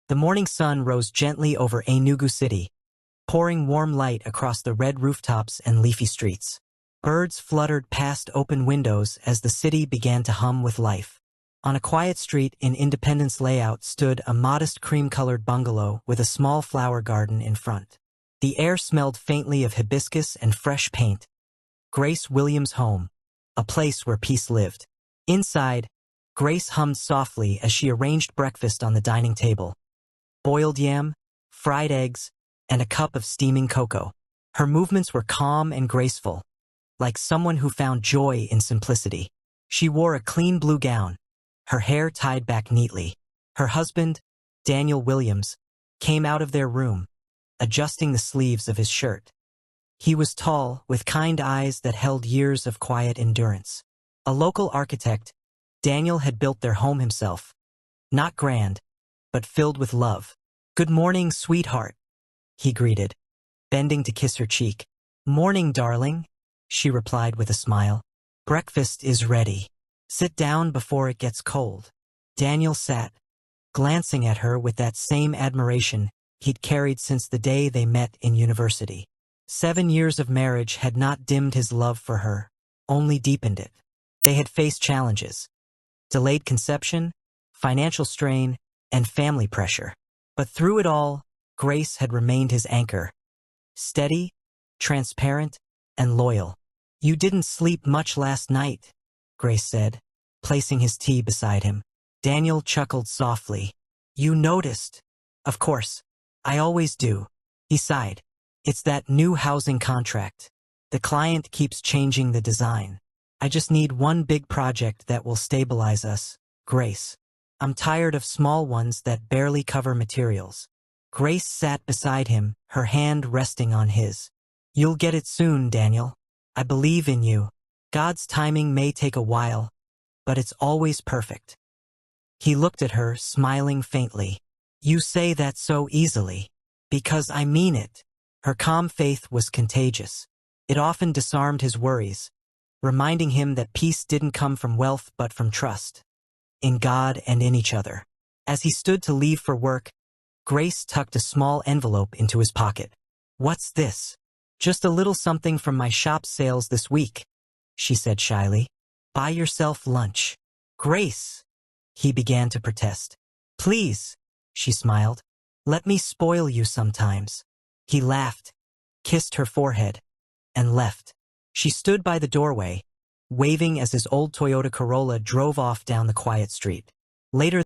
The morning sun rose gently over Enugu City, pouring warm light across the red rooftops and leafy streets. Birds fluttered past open windows as the city began to hum with life. On a quiet street in Independence Layout stood a modest cream-colored bungalow with a small flower garden in front. The air smelled faintly of hibiscus and fresh paint. Grace Williams' home, a place where peace lived. Inside, Grace hummed softly as she arranged breakfast on the dining table. Boiled yam, fried eggs, and a cup of steaming cocoa. Her movements were calm and graceful, like someone who found joy in simplicity. She wore a clean blue gown, her hair tied back neatly. Her husband, Daniel Williams, came out of their room, adjusting the sleeves of his shirt. He was tall, with kind eyes that held years of quiet endurance. A local architect, Daniel had built their home himself. Not grand, but filled with love. "Good morning, sweetheart," he greeted, bending to kiss her cheek. "Morning, darling," she replied with a smile. "Breakfast is ready. Sit down before it gets cold." Daniel sat, glancing at her with that same admiration he'd carried since the day they met in university. 7 years of marriage had not dimmed his love for her, only deepened it. They had faced challenges: delayed conception, financial strain, and family pressure. But through it all, Grace had remained his anchor. Steady, transparent, and loyal. "You didn't sleep much last night," Grace said, placing his tea beside him. Daniel chuckled softly. "You noticed." "Of course. I always do." He sighed. "It's that new housing contract. The client keeps changing the design. I just need one big project that will stabilize us, Grace. I'm tired of small ones that barely cover materials." Grace sat beside him, her hand resting on his. "You'll get it soon, Daniel. I believe in you. God's timing may take a while, but it's always perfect." He looked at her, smiling faintly. "You say that so easily." "Because I mean it." Her calm faith was contagious. It often disarmed his worries, reminding him that peace didn't come from wealth but from trust. In God and in each other. As he stood to leave for work, Grace tucked a small envelope into his pocket. "What's this?" "Just a little something from my shop sales this week," she said shyly. "Buy yourself lunch." "Grace," he began to protest. "Please," she smiled. "Let me spoil you sometimes." He laughed, kissed her forehead, and left. She stood by the doorway, waving as his old Toyota Corolla drove off down the quiet street. Later